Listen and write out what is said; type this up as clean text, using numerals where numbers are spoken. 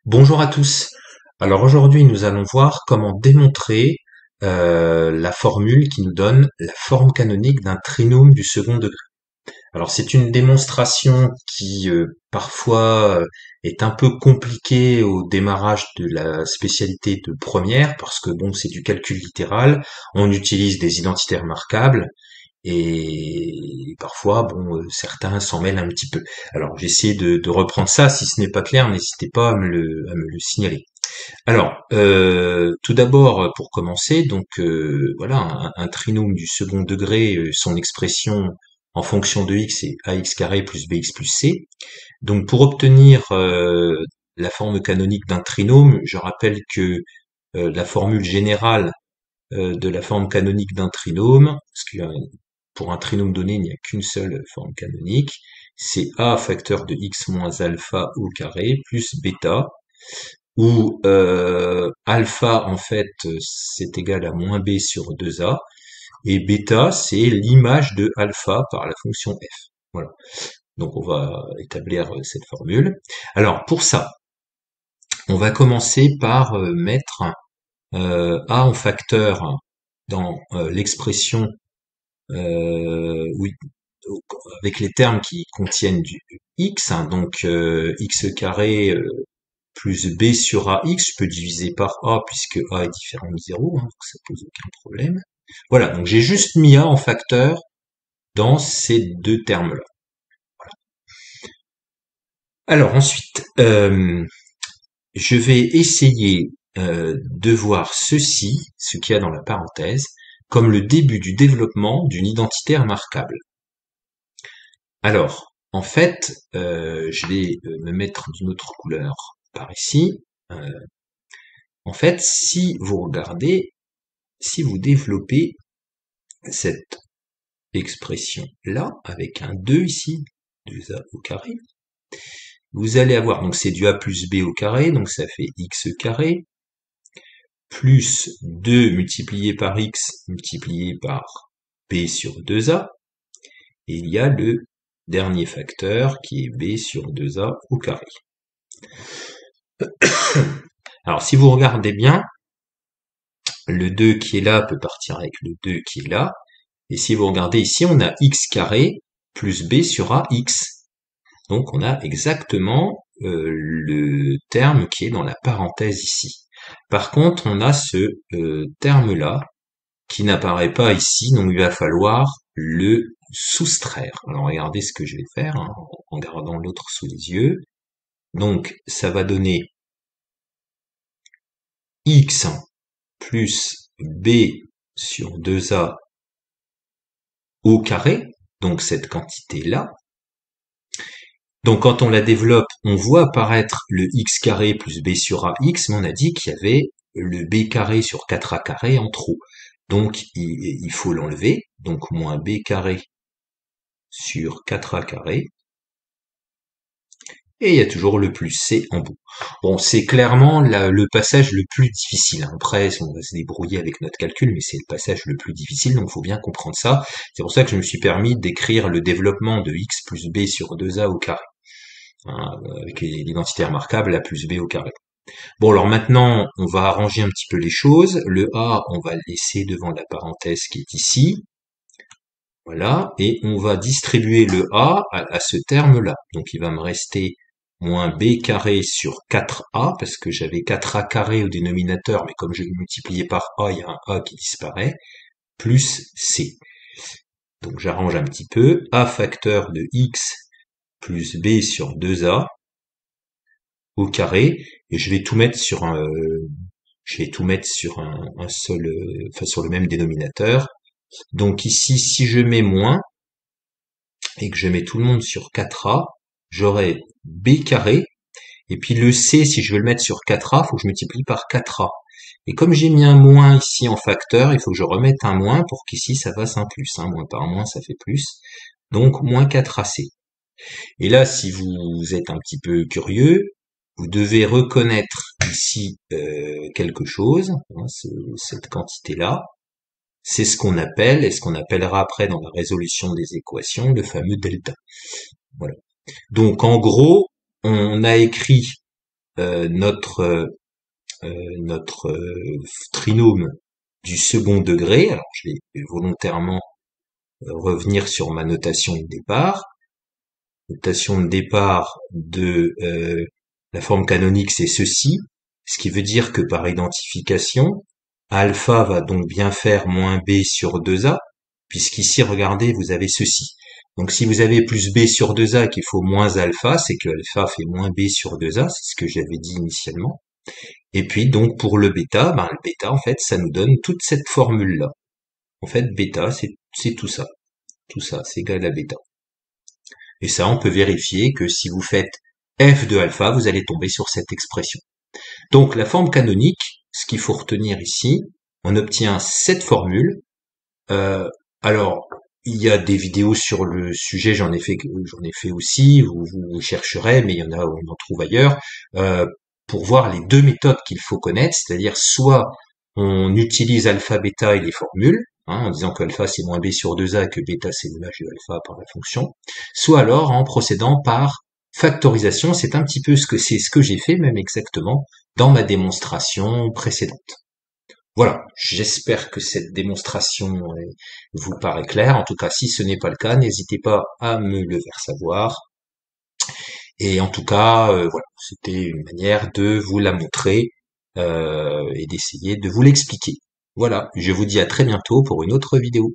Bonjour à tous. Alors aujourd'hui, nous allons voir comment démontrer la formule qui nous donne la forme canonique d'un trinôme du second degré. Alors c'est une démonstration qui parfois est un peu compliquée au démarrage de la spécialité de première parce que bon, c'est du calcul littéral, on utilise des identités remarquables et parfois, bon, certains s'en mêlent un petit peu. Alors, j'essaie de reprendre ça. Si ce n'est pas clair, n'hésitez pas à me le signaler. Alors, tout d'abord, pour commencer, donc voilà, un trinôme du second degré, son expression en fonction de x est ax carré plus bx plus c. Donc, pour obtenir la forme canonique d'un trinôme, je rappelle que la formule générale de la forme canonique d'un trinôme, parce que pour un trinôme donné, il n'y a qu'une seule forme canonique, c'est a facteur de x moins alpha au carré plus bêta, où alpha, en fait, c'est égal à moins b sur 2a, et bêta, c'est l'image de alpha par la fonction f. Voilà. Donc on va établir cette formule. Alors pour ça, on va commencer par mettre a en facteur dans l'expression oui, avec les termes qui contiennent du x, hein, donc x carré plus b sur ax, je peux diviser par a puisque a est différent de 0, hein, donc ça pose aucun problème. Voilà, donc j'ai juste mis a en facteur dans ces deux termes-là. Alors ensuite, je vais essayer de voir ceci, ce qu'il y a dans la parenthèse, comme le début du développement d'une identité remarquable. Alors, en fait, je vais me mettre d'une autre couleur par ici. Euh, En fait, si vous regardez, si vous développez cette expression-là, avec un 2 ici, 2a au carré, vous allez avoir, donc c'est du a plus b au carré, donc ça fait x carré, plus 2 multiplié par x multiplié par b sur 2a, et il y a le dernier facteur qui est b sur 2a au carré. Alors si vous regardez bien, le 2 qui est là peut partir avec le 2 qui est là, et si vous regardez ici, on a x carré plus b sur ax. Donc on a exactement le terme qui est dans la parenthèse ici. Par contre, on a ce terme-là qui n'apparaît pas ici, donc il va falloir le soustraire. Alors regardez ce que je vais faire hein, en gardant l'autre sous les yeux. Donc ça va donner x plus b sur 2a au carré, donc cette quantité-là. Donc quand on la développe, on voit apparaître le x carré plus b sur ax, mais on a dit qu'il y avait le b carré sur 4a carré en trop. Donc il faut l'enlever, donc moins b carré sur 4a carré. Et il y a toujours le plus c en bout. Bon, c'est clairement le passage le plus difficile. Après, on va se débrouiller avec notre calcul, mais c'est le passage le plus difficile, donc il faut bien comprendre ça. C'est pour ça que je me suis permis d'écrire le développement de x plus b sur 2a au carré. Hein, avec l'identité remarquable a plus b au carré. Bon, alors maintenant, on va arranger un petit peu les choses. Le a, on va le laisser devant la parenthèse qui est ici. Voilà, et on va distribuer le a à ce terme-là. Donc il va me rester moins b carré sur 4a, parce que j'avais 4a carré au dénominateur, mais comme je l'ai multiplié par a, il y a un a qui disparaît, plus c. Donc j'arrange un petit peu, a facteur de x plus b sur 2a au carré, et je vais tout mettre sur un seul, enfin sur le même dénominateur. Donc ici, si je mets moins, et que je mets tout le monde sur 4a, j'aurai b carré, et puis le c, si je veux le mettre sur 4a, il faut que je multiplie par 4a. Et comme j'ai mis un moins ici en facteur, il faut que je remette un moins pour qu'ici ça fasse un plus. Hein. Moins par moins, ça fait plus. Donc moins 4ac. Et là, si vous êtes un petit peu curieux, vous devez reconnaître ici quelque chose, hein, cette quantité-là. C'est ce qu'on appelle, et ce qu'on appellera après dans la résolution des équations, le fameux delta. Voilà. Donc en gros, on a écrit notre trinôme du second degré. Alors, je vais volontairement revenir sur ma notation de départ. Notation de départ de la forme canonique, c'est ceci, ce qui veut dire que par identification, alpha va donc bien faire moins b sur 2a, puisqu'ici, regardez, vous avez ceci. Donc si vous avez plus b sur 2a qu'il faut moins alpha, c'est que alpha fait moins b sur 2a, c'est ce que j'avais dit initialement. Et puis donc pour le bêta, en fait, ça nous donne toute cette formule-là. En fait, bêta, c'est tout ça, c'est égal à bêta. Et ça, on peut vérifier que si vous faites f de alpha, vous allez tomber sur cette expression. Donc la forme canonique, ce qu'il faut retenir ici, on obtient cette formule. Alors, il y a des vidéos sur le sujet, j'en ai fait aussi, vous chercherez, mais il y en a, on en trouve ailleurs, pour voir les deux méthodes qu'il faut connaître, c'est-à-dire soit on utilise alpha, bêta et les formules, en disant que alpha c'est moins b sur 2a et que bêta c'est l'image de alpha par la fonction, soit alors en procédant par factorisation, c'est un petit peu ce que j'ai fait même exactement dans ma démonstration précédente. Voilà, j'espère que cette démonstration vous paraît claire. En tout cas, si ce n'est pas le cas, n'hésitez pas à me le faire savoir. Et en tout cas, voilà, c'était une manière de vous la montrer et d'essayer de vous l'expliquer. Voilà, je vous dis à très bientôt pour une autre vidéo.